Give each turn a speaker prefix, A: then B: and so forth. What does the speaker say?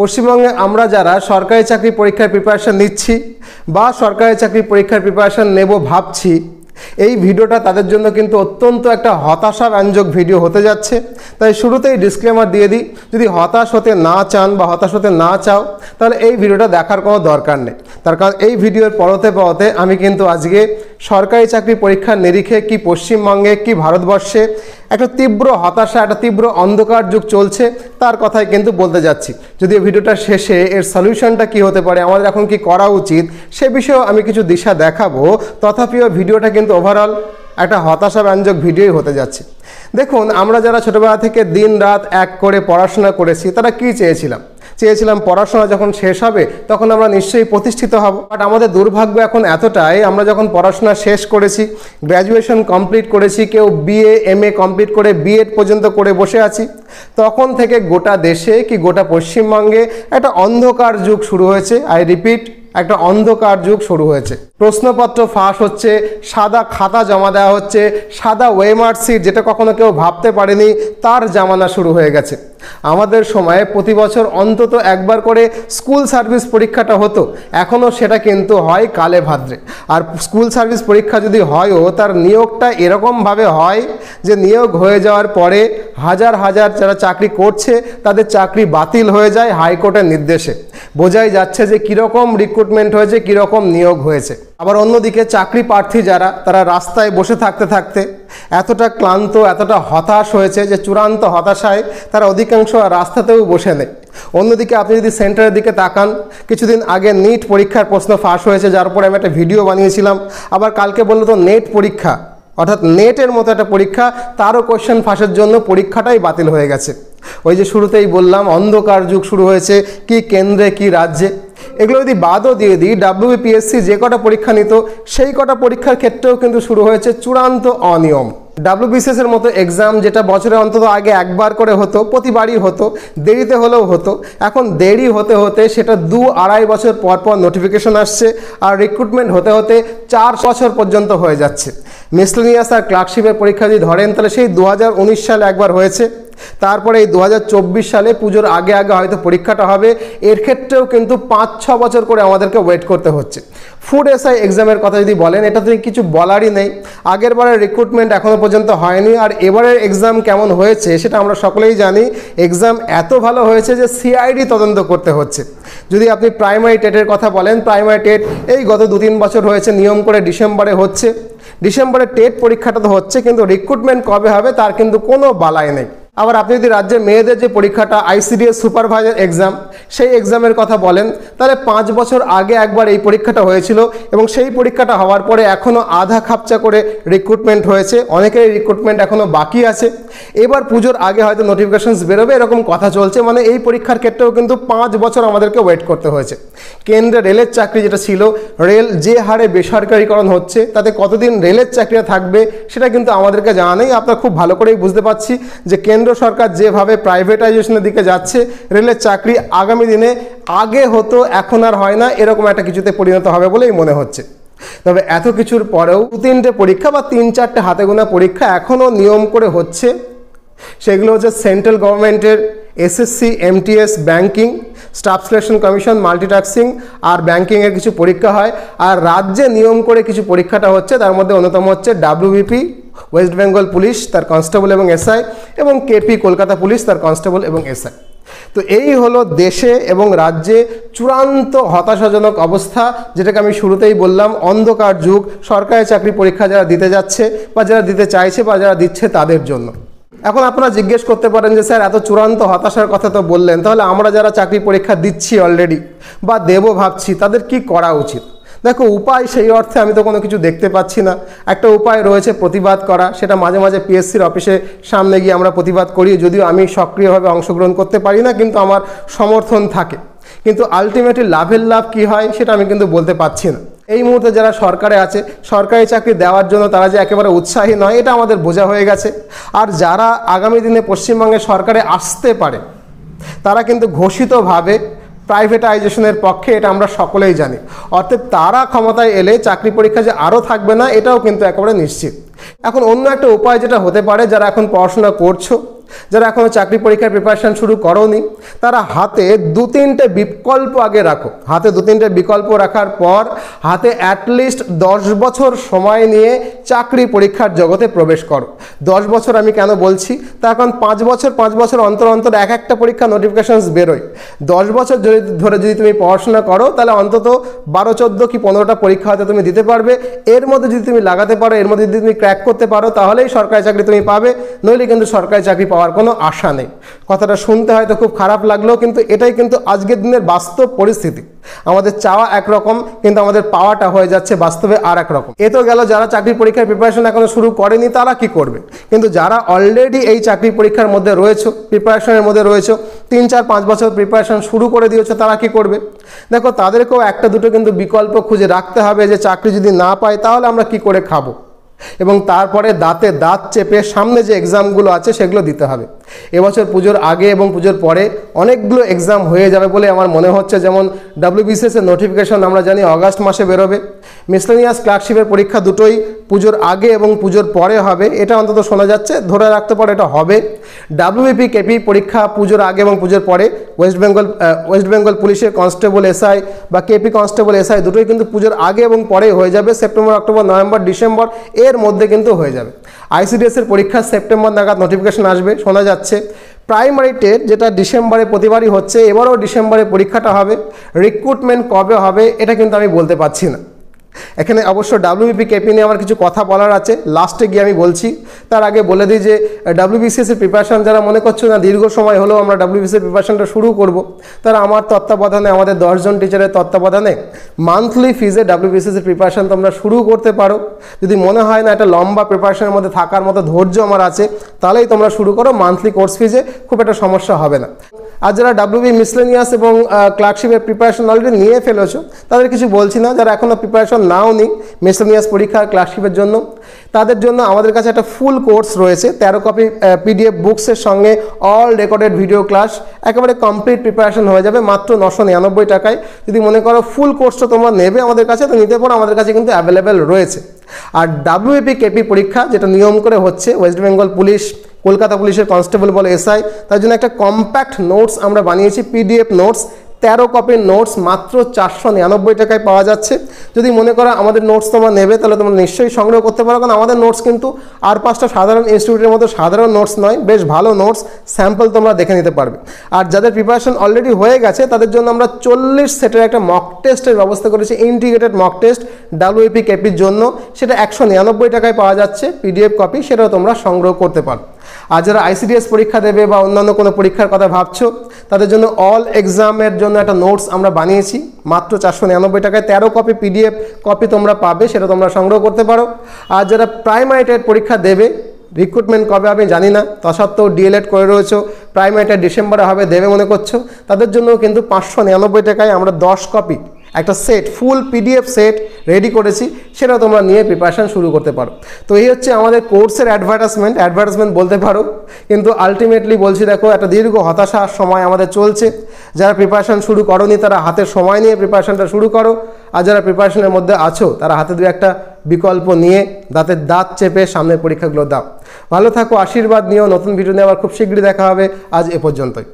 A: পশ্চিমবঙ্গে আমরা যারা সরকারি চাকরি পরীক্ষার প্রিপারেশন নিচ্ছি বা সরকারি চাকরি পরীক্ষার প্রিপারেশন নেব ভাবছি, এই ভিডিওটা তাদের জন্য কিন্তু অত্যন্ত একটা হতাশাব্যঞ্জক ভিডিও হতে যাচ্ছে। তাই শুরুতেই ডিসক্লেমার দিয়ে দিই, যদি হতাশ হতে না চান বা হতাশ হতে না চাও তাহলে এই ভিডিওটা দেখার কোনো দরকার নেই। তার কারণ এই ভিডিওর পরতে আমি কিন্তু আজকে সরকারি চাকরি পরীক্ষার নিরিখে কি পশ্চিমবঙ্গে কি ভারতবর্ষে একটা তীব্র হতাশা, একটা তীব্র অন্ধকার যুগ চলছে তার কথাই কিন্তু বলতে যাচ্ছি। যদি এই ভিডিওটার শেষে এর সলিউশনটা কি হতে পারে, আমাদের এখন কি করা উচিত সে বিষয়েও আমি কিছু দিশা দেখাবো। তথাপিও ভিডিওটা কিন্তু ওভারঅল একটা হতাশাব্যঞ্জক ভিডিওই হতে যাচ্ছে। দেখুন, আমরা যারা ছোটোবেলা থেকে দিন রাত এক করে পড়াশোনা করেছি তারা কি চেয়েছিলাম পড়াশোনা যখন শেষ হবে তখন আমরা নিশ্চয়ই প্রতিষ্ঠিত হব। বাট আমাদের দুর্ভাগ্য এখন এতটাই, আমরা যখন পড়াশোনা শেষ করেছি, গ্র্যাজুয়েশন কমপ্লিট করেছি, কেউ বিএ এমএ কমপ্লিট করে বিএড পর্যন্ত করে বসে আছি, তখন থেকে গোটা দেশে কি গোটা পশ্চিমবঙ্গে একটা অন্ধকার যুগ শুরু হয়েছে। আই রিপিট, একটা অন্ধকার যুগ শুরু হয়েছে। প্রশ্নপত্র ফাঁস হচ্ছে, সাদা খাতা জমা দেওয়া হচ্ছে, সাদা ওয়েমার সিট যেটা কখনো কেউ ভাবতে পারেনি তার জামানা শুরু হয়ে গেছে। আমাদের সময়ে প্রতি বছর অন্তত একবার করে স্কুল সার্ভিস পরীক্ষাটা হতো, এখনও সেটা কিন্তু হয় কালে ভাদ্রে। আর স্কুল সার্ভিস পরীক্ষা যদি হয়ও তার নিয়োগটা এরকমভাবে হয় যে নিয়োগ হয়ে যাওয়ার পরে হাজার হাজার যারা চাকরি করছে তাদের চাকরি বাতিল হয়ে যায় হাইকোর্টের নির্দেশে। বোঝাই যাচ্ছে যে কীরকম রিক্রুটমেন্ট হয়েছে, কীরকম নিয়োগ হয়েছে। আবার অন্যদিকে চাকরি প্রার্থী যারা, তারা রাস্তায় বসে থাকতে থাকতে এতটা ক্লান্ত, এতটা হতাশ হয়েছে যে চূড়ান্ত হতাশায় তারা অধিকাংশ রাস্তাতেও বসে নেই। অন্যদিকে আপনি যদি সেন্টারের দিকে তাকান, কিছুদিন আগে নিট পরীক্ষার প্রশ্ন ফাঁস হয়েছে, যার উপরে আমি একটা ভিডিও বানিয়েছিলাম। আবার কালকে বললো তো নেট পরীক্ষা, অর্থাৎ নেটের মতো একটা পরীক্ষা, তারও কোয়েশ্চেন ফাঁসের জন্য পরীক্ষাটাই বাতিল হয়ে গেছে। ওই যে শুরুতেই বললাম অন্ধকার যুগ শুরু হয়েছে, কি কেন্দ্রে কি রাজ্যে। এগুলো যদি বাদও দিয়ে দিই, ডাব্লিউবিপিএসসি যে কটা পরীক্ষা নিত সেই কটা পরীক্ষার ক্ষেত্রেও কিন্তু শুরু হয়েছে চূড়ান্ত অনিয়ম। ডাব্লিউবিসিএস এর মতো এক্সাম যেটা বছরে অন্তত আগে একবার করে হতো, প্রতিবারই হতো, দেরিতে হলেও হতো, এখন দেরি হতে হতে সেটা 2-2.5 বছর পর পর নোটিফিকেশন আসছে, আর রিক্রুটমেন্ট হতে হতে 4 বছর পর্যন্ত হয়ে যাচ্ছে। মিসলেনিয়াস আর ক্লার্কশিপের পরীক্ষা যদি ধরেন তাহলে সেই 2019 সালে একবার হয়েছে, তারপরে এই 2024 সালে পুজোর আগে হয়তো পরীক্ষাটা হবে। এর ক্ষেত্রেও কিন্তু 5-6 বছর করে আমাদেরকে ওয়েট করতে হচ্ছে। ফুড এসআই এক্সামের কথা যদি বলেন, এটা তো কিছু বলারই নেই। আগের বারের রিক্রুটমেন্ট এখনও পর্যন্ত হয়নি, আর এবারের এক্সাম কেমন হয়েছে সেটা আমরা সকলেই জানি। এক্সাম এত ভালো হয়েছে যে সিআইডি তদন্ত করতে হচ্ছে। যদি আপনি প্রাইমারি টেটের কথা বলেন, প্রাইমারি টেট এই গত 2-3 বছর হয়েছে নিয়ম করে ডিসেম্বরে হচ্ছে। ডিসেম্বরে টেট পরীক্ষাটা তো হচ্ছে, কিন্তু রিক্রুটমেন্ট কবে হবে তার কিন্তু কোনো বালাই নেই। আবার আপনি যদি রাজ্যের মেয়েদের যে পরীক্ষাটা আইসিডিএস সুপারভাইজার এক্সাম, সেই এক্সামের কথা বলেন, তাহলে 5 বছর আগে একবার এই পরীক্ষাটা হয়েছিল এবং সেই পরীক্ষাটা হওয়ার পরে এখনও আধা খাপচা করে রিক্রুটমেন্ট হয়েছে, অনেকেরই রিক্রুটমেন্ট এখনও বাকি আছে। এবার পুজোর আগে হয়তো নোটিফিকেশনস বেরোবে এরকম কথা চলছে। মানে এই পরীক্ষার ক্ষেত্রেও কিন্তু 5 বছর আমাদেরকে ওয়েট করতে হয়েছে। কেন্দ্রে রেলের চাকরি যেটা ছিল, রেল যে হারে বেসরকারিকরণ হচ্ছে তাতে কতদিন রেলের চাকরিটা থাকবে সেটা কিন্তু আমাদেরকে জানা নেই। আপনারা খুব ভালো করেই বুঝতে পারছি যে কেন্দ্র সরকার যেভাবে প্রাইভেটাইজেশনের দিকে যাচ্ছে, রেলের চাকরি আগামী দিনে আগে হতো এখন আর হয় না, এরকম একটা কিছুতে পরিণত হবে বলেই মনে হচ্ছে। তবে এত কিছুর পরেও 2-3টে পরীক্ষা বা 3-4টে হাতে গোনা পরীক্ষা এখনও নিয়ম করে হচ্ছে। সেগুলো হচ্ছে সেন্ট্রাল গভর্নমেন্টের SSC, MTS, banking, staff selection commission, multitasking আর ব্যাংকিংয়ের কিছু পরীক্ষা হয়। আর রাজ্যে নিয়ম করে কিছু পরীক্ষাটা হচ্ছে, তার মধ্যে অন্যতম হচ্ছে ডাব্লিউবিপি, ওয়েস্ট বেঙ্গল পুলিশ তার কনস্টেবল এবং এসআই, এবং কেপি কলকাতা পুলিশ তার কনস্টেবল এবং এসআই। তো এই হলো দেশে এবং রাজ্যে চূড়ান্ত হতাশাজনক অবস্থা, যেটাকে আমি শুরুতেই বললাম অন্ধকার যুগ সরকারি চাকরি পরীক্ষা যারা দিতে যাচ্ছে বা যারা দিতে চাইছে বা যারা দিচ্ছে তাদের জন্য। এখন আপনারা জিজ্ঞেস করতে পারেন যে স্যার এত চূড়ান্ত হতাশার কথা তো বললেন, তাহলে আমরা যারা চাকরি পরীক্ষা দিচ্ছি অলরেডি বা দেবো ভাবছি তাদের কি করা উচিত? দেখো, উপায় সেই অর্থে আমি তো কোনো কিছু দেখতে পাচ্ছি না। একটা উপায় রয়েছে প্রতিবাদ করা, সেটা মাঝে মাঝে পিএসসির অফিসে সামনে গিয়ে আমরা প্রতিবাদ করি, যদিও আমি সক্রিয়ভাবে অংশগ্রহণ করতে পারি না, কিন্তু আমার সমর্থন থাকে। কিন্তু আলটিমেটলি লাভের লাভ কী হয় সেটা আমি কিন্তু বলতে পারছি না। এই মুহূর্তে যারা সরকারে আছে, সরকারি চাকরি দেওয়ার জন্য তারা যে একেবারে উৎসাহী নয় এটা আমাদের বোঝা হয়ে গেছে। আর যারা আগামী দিনে পশ্চিমবঙ্গে সরকারে আসতে পারে তারা কিন্তু ঘোষিতভাবে প্রাইভেটাইজেশনের পক্ষে, এটা আমরা সকলেই জানি। অর্থাৎ তারা ক্ষমতায় এলে চাকরি পরীক্ষা যে আরও থাকবে না এটাও কিন্তু একেবারে নিশ্চিত। এখন অন্য একটা উপায় যেটা হতে পারে, যারা এখন পড়াশোনা করছো যারা এখনও চাকরি পরীক্ষার প্রিপারেশান শুরু করোনি তারা হাতে 2-3টে বিকল্প আগে রাখো। হাতে 2-3টে বিকল্প রাখার পর হাতে অ্যাটলিস্ট 10 বছর সময় নিয়ে চাকরি পরীক্ষার জগতে প্রবেশ করো। 10 বছর আমি কেন বলছি, তার কারণ 5 বছর অন্তর অন্তর একটা পরীক্ষা নোটিফিকেশনস বেরোয়। 10 বছর ধরে যদি তুমি পড়াশোনা করো তাহলে অন্তত 12, 14 কি 15টা পরীক্ষা হয়তো তুমি দিতে পারবে। এর মধ্যে যদি তুমি লাগাতে পারো, এর মধ্যে যদি তুমি ক্র্যাক করতে পারো, তাহলেই সরকারি চাকরি তুমি পাবে, নইলে কিন্তু সরকারি চাকরি পাওয়ার কোনো আশা নেই। কথাটা শুনতে হয়তো খুব খারাপ লাগলেও কিন্তু এটাই কিন্তু আজকের দিনের বাস্তব পরিস্থিতি। আমাদের চাওয়া একরকম, কিন্তু আমাদের পাওয়াটা হয়ে যাচ্ছে বাস্তবে আর এক রকম। এ তো গেল যারা চাকরি পরীক্ষার প্রিপারেশন এখনো শুরু করেনি তারা কি করবে, কিন্তু যারা অলরেডি এই চাকরি পরীক্ষার মধ্যে রয়েছে, প্রিপারেশনের মধ্যে রয়েছে, 3, 4, 5 বছর প্রিপারেশন শুরু করে দিয়েছে, তারা কি করবে? দেখো, তাদেরকেও একটা দুটো কিন্তু বিকল্প খুঁজে রাখতে হবে যে চাকরি যদি না পাই তাহলে আমরা কি করে খাবো, এবং তারপরে দাঁতে দাঁত চেপে সামনে যে এক্সামগুলো আছে সেগুলো দিতে হবে। এবছর পুজোর আগে এবং পুজোর পরে অনেকগুলো এক্সাম হয়ে যাবে বলে আমার মনে হচ্ছে। যেমন WBCS এর নোটিফিকেশন আমরা জানি অগাস্ট মাসে বেরোবে। মিসলেনিয়াস ক্লার্কশিপের পরীক্ষা দুটোই পুজোর আগে এবং পুজোর পরে হবে, এটা অন্তত শোনা যাচ্ছে, ধরে রাখতে পারে এটা হবে। WBP KP পরীক্ষা পুজোর আগে এবং পুজোর পরে। ওয়েস্ট বেঙ্গল পুলিশের কনস্টেবল SI বা KP কনস্টেবল SI দুটোই কিন্তু পুজোর আগে এবং পরে হয়ে যাবে। সেপ্টেম্বর, অক্টোবর, নভেম্বর, ডিসেম্বর এর মধ্যে কিন্তু হয়ে যাবে। ICDS এর পরীক্ষা সেপ্টেম্বর নাগাদ নোটিফিকেশন আসবে শোনা যাচ্ছে। প্রাইমারি টেট যেটা ডিসেম্বরে প্রতিবারই হচ্ছে, এবারও ডিসেম্বরে পরীক্ষাটা হবে। রিক্রুটমেন্ট কবে হবে এটা কিন্তু আমি বলতে পারছি না। এখানে অবশ্য WBP KP নিয়ে আমার কিছু কথা বলার আছে, লাস্টে গিয়ে আমি বলছি। তার আগে বলে দিই যে WBCS এর প্রিপারেশান যারা মনে করছো না দীর্ঘ সময় হলেও আমরা WBCS এর প্রিপারেশানটা শুরু করব, তারা আমার তত্ত্বাবধানে, আমাদের 10 জন টিচারের তত্ত্বাবধানে মান্থলি ফিজে WBCS এর প্রিপারেশান তোমরা শুরু করতে পারো। যদি মনে হয় না একটা লম্বা প্রিপারেশানের মধ্যে থাকার মতো ধৈর্য আমার আছে, তাহলেই তোমরা শুরু করো। মান্থলি কোর্স ফিজে খুব একটা সমস্যা হবে না। আর যারা WB মিসলেনিয়াস এবং ক্লার্কশিপের প্রিপারেশন অলরেডি নিয়ে ফেলেছো তাদের কিছু বলছি না। যারা এখনও প্রিপারেশন নাও নি মিসলেনিয়াস পরীক্ষা ক্লার্কশিপের জন্য, তাদের জন্য আমাদের কাছে একটা ফুল কোর্স রয়েছে। 13 কপি PDF বুকসের সঙ্গে অল রেকর্ডেড ভিডিও ক্লাস, একেবারে কমপ্লিট প্রিপারেশন হয়ে যাবে মাত্র 999 টাকায়। যদি মনে করো ফুল কোর্সটা তোমরা নেবে আমাদের কাছে, তো নিতে পারো, আমাদের কাছে কিন্তু অ্যাভেলেবেল রয়েছে। আর WBP KP পরীক্ষা যেটা নিয়ম করে হচ্ছে, ওয়েস্ট বেঙ্গল পুলিশ, কলকাতা পুলিশের কনস্টেবল বলে SI, তার জন্য একটা কম্প্যাক্ট নোটস আমরা বানিয়েছি, PDF নোটস। 13 কপির নোটস মাত্র 499 টাকায় পাওয়া যাচ্ছে। যদি মনে করো আমাদের নোটস তোমরা নেবে তাহলে তোমরা নিশ্চয়ই সংগ্রহ করতে পারো, কারণ আমাদের নোটস কিন্তু আর 5টা সাধারণ ইনস্টিটিউটের মতো সাধারণ নোটস নয়, বেশ ভালো নোটস, স্যাম্পল তোমরা দেখে নিতে পারবে। আর যাদের প্রিপারেশন অলরেডি হয়ে গেছে তাদের জন্য আমরা 40 সেটের একটা মক টেস্টের ব্যবস্থা করেছি, ইন্টিগ্রেটেড মক টেস্ট WBP KPর জন্য। সেটা 199 টাকায় পাওয়া যাচ্ছে PDF কপি, সেটাও তোমরা সংগ্রহ করতে পারো। আর যারা ICDS পরীক্ষা দেবে বা অন্যান্য কোনো পরীক্ষার কথা ভাবছো তাদের জন্য অল এক্সামের জন্য একটা নোটস আমরা বানিয়েছি মাত্র 499 টাকায়। 13 কপি PDF কপি তোমরা পাবে, সেটা তোমরা সংগ্রহ করতে পারো। আর যারা প্রাইমারি টেট পরীক্ষা দেবে, রিক্রুটমেন্ট কবে আমি জানি না, তা সত্ত্বেও DLED করে রয়েছো, প্রাইমারি টেট ডিসেম্বরে হবে, দেবে মনে করছো, তাদের জন্য কিন্তু 599 টাকায় আমরা 10 কপি একটা সেট, ফুল PDF সেট রেডি করেছি, সেটা তোমরা নিয়ে প্রিপারেশান শুরু করতে পারো। তো এই হচ্ছে আমাদের কোর্সের অ্যাডভার্টাইজমেন্ট বলতে পারো। কিন্তু আলটিমেটলি বলছি, দেখো একটা দীর্ঘ হতাশার সময় আমাদের চলছে। যারা প্রিপারেশান শুরু করোনি তারা হাতে সময় নিয়ে প্রিপারেশানটা শুরু করো। আর যারা প্রিপারেশনের মধ্যে আছো তারা হাতে 2-1টা বিকল্প নিয়ে দাঁতের দাঁত চেপে সামনের পরীক্ষাগুলো দাও। ভালো থাকো, আশীর্বাদ নিও। নতুন ভিডিও নিয়ে আবার খুব শীঘ্রই দেখা হবে। আজ এ পর্যন্তই।